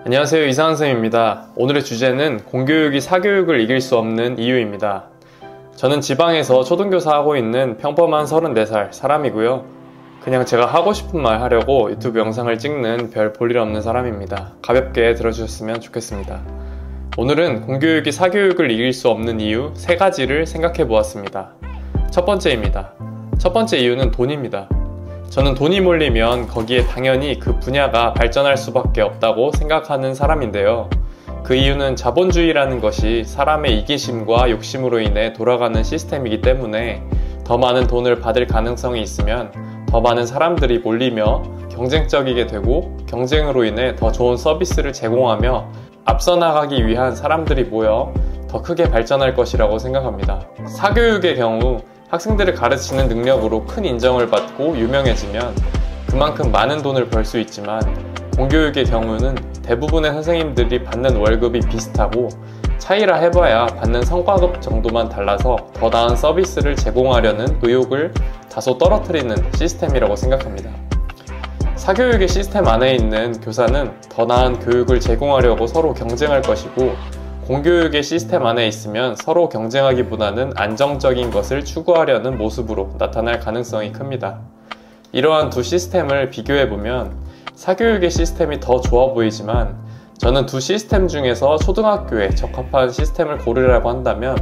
안녕하세요, 이상한쌤입니다. 오늘의 주제는 공교육이 사교육을 이길 수 없는 이유입니다. 저는 지방에서 초등교사 하고 있는 평범한 34살 사람이고요. 그냥 제가 하고 싶은 말 하려고 유튜브 영상을 찍는 별 볼일 없는 사람입니다. 가볍게 들어주셨으면 좋겠습니다. 오늘은 공교육이 사교육을 이길 수 없는 이유 3가지를 생각해 보았습니다. 첫 번째입니다. 첫 번째 이유는 돈입니다. 저는 돈이 몰리면 거기에 당연히 그 분야가 발전할 수밖에 없다고 생각하는 사람인데요. 그 이유는 자본주의라는 것이 사람의 이기심과 욕심으로 인해 돌아가는 시스템이기 때문에 더 많은 돈을 받을 가능성이 있으면 더 많은 사람들이 몰리며 경쟁적이게 되고 경쟁으로 인해 더 좋은 서비스를 제공하며 앞서 나가기 위한 사람들이 모여 더 크게 발전할 것이라고 생각합니다. 사교육의 경우 학생들을 가르치는 능력으로 큰 인정을 받고 유명해지면 그만큼 많은 돈을 벌 수 있지만 공교육의 경우는 대부분의 선생님들이 받는 월급이 비슷하고 차이라 해봐야 받는 성과급 정도만 달라서 더 나은 서비스를 제공하려는 의욕을 다소 떨어뜨리는 시스템이라고 생각합니다. 사교육의 시스템 안에 있는 교사는 더 나은 교육을 제공하려고 서로 경쟁할 것이고 공교육의 시스템 안에 있으면 서로 경쟁하기보다는 안정적인 것을 추구하려는 모습으로 나타날 가능성이 큽니다. 이러한 두 시스템을 비교해보면 사교육의 시스템이 더 좋아 보이지만 저는 두 시스템 중에서 초등학교에 적합한 시스템을 고르라고 한다면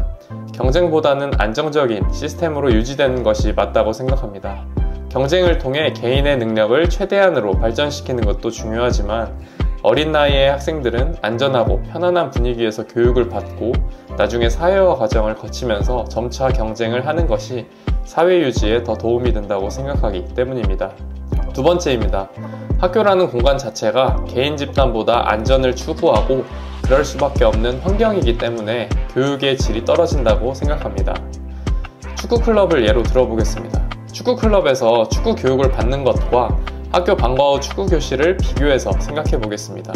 경쟁보다는 안정적인 시스템으로 유지되는 것이 맞다고 생각합니다. 경쟁을 통해 개인의 능력을 최대한으로 발전시키는 것도 중요하지만 어린 나이의 학생들은 안전하고 편안한 분위기에서 교육을 받고 나중에 사회화 과정을 거치면서 점차 경쟁을 하는 것이 사회 유지에 더 도움이 된다고 생각하기 때문입니다. 두 번째입니다. 학교라는 공간 자체가 개인 집단보다 안전을 추구하고 그럴 수밖에 없는 환경이기 때문에 교육의 질이 떨어진다고 생각합니다. 축구 클럽을 예로 들어보겠습니다. 축구 클럽에서 축구 교육을 받는 것과 학교 방과 후 축구 교실을 비교해서 생각해 보겠습니다.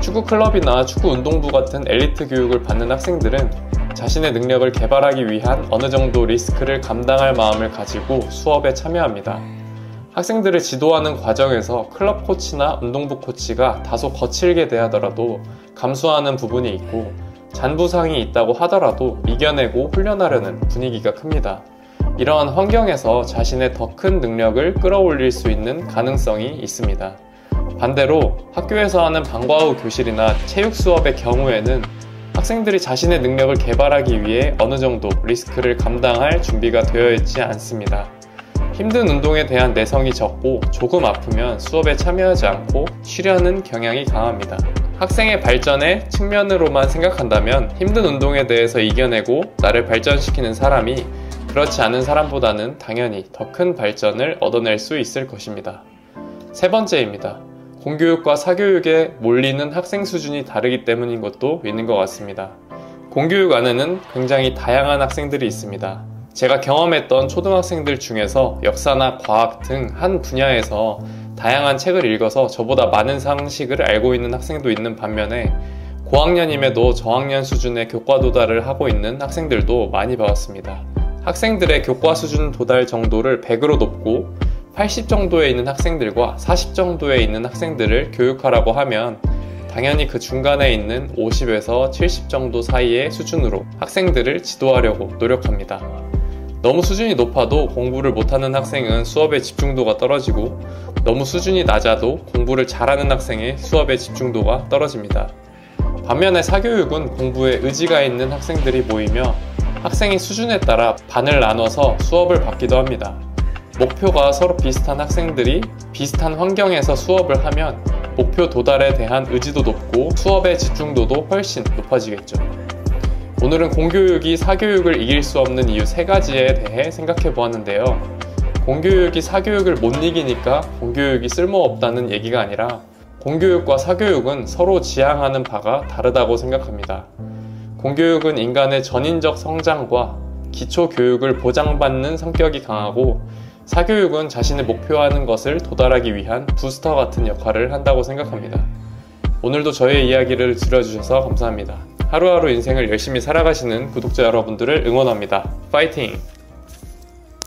축구 클럽이나 축구 운동부 같은 엘리트 교육을 받는 학생들은 자신의 능력을 개발하기 위한 어느 정도 리스크를 감당할 마음을 가지고 수업에 참여합니다. 학생들을 지도하는 과정에서 클럽 코치나 운동부 코치가 다소 거칠게 대하더라도 감수하는 부분이 있고 잔부상이 있다고 하더라도 이겨내고 훈련하려는 분위기가 큽니다. 이러한 환경에서 자신의 더 큰 능력을 끌어올릴 수 있는 가능성이 있습니다. 반대로 학교에서 하는 방과 후 교실이나 체육 수업의 경우에는 학생들이 자신의 능력을 개발하기 위해 어느 정도 리스크를 감당할 준비가 되어 있지 않습니다. 힘든 운동에 대한 내성이 적고 조금 아프면 수업에 참여하지 않고 쉬려는 경향이 강합니다. 학생의 발전의 측면으로만 생각한다면 힘든 운동에 대해서 이겨내고 나를 발전시키는 사람이 그렇지 않은 사람보다는 당연히 더 큰 발전을 얻어낼 수 있을 것입니다. 세 번째입니다. 공교육과 사교육에 몰리는 학생 수준이 다르기 때문인 것도 있는 것 같습니다. 공교육 안에는 굉장히 다양한 학생들이 있습니다. 제가 경험했던 초등학생들 중에서 역사나 과학 등 한 분야에서 다양한 책을 읽어서 저보다 많은 상식을 알고 있는 학생도 있는 반면에 고학년임에도 저학년 수준의 교과 도달을 하고 있는 학생들도 많이 봐왔습니다. 학생들의 교과 수준 도달 정도를 100으로 높고 80 정도에 있는 학생들과 40 정도에 있는 학생들을 교육하라고 하면 당연히 그 중간에 있는 50에서 70 정도 사이의 수준으로 학생들을 지도하려고 노력합니다. 너무 수준이 높아도 공부를 못하는 학생은 수업의 집중도가 떨어지고 너무 수준이 낮아도 공부를 잘하는 학생의 수업의 집중도가 떨어집니다. 반면에 사교육은 공부에 의지가 있는 학생들이 모이며 학생의 수준에 따라 반을 나눠서 수업을 받기도 합니다. 목표가 서로 비슷한 학생들이 비슷한 환경에서 수업을 하면 목표 도달에 대한 의지도 높고 수업의 집중도도 훨씬 높아지겠죠. 오늘은 공교육이 사교육을 이길 수 없는 이유 3가지에 대해 생각해 보았는데요. 공교육이 사교육을 못 이기니까 공교육이 쓸모없다는 얘기가 아니라 공교육과 사교육은 서로 지향하는 바가 다르다고 생각합니다. 공교육은 인간의 전인적 성장과 기초교육을 보장받는 성격이 강하고 사교육은 자신의 목표하는 것을 도달하기 위한 부스터 같은 역할을 한다고 생각합니다. 오늘도 저의 이야기를 들어주셔서 감사합니다. 하루하루 인생을 열심히 살아가시는 구독자 여러분들을 응원합니다. 파이팅!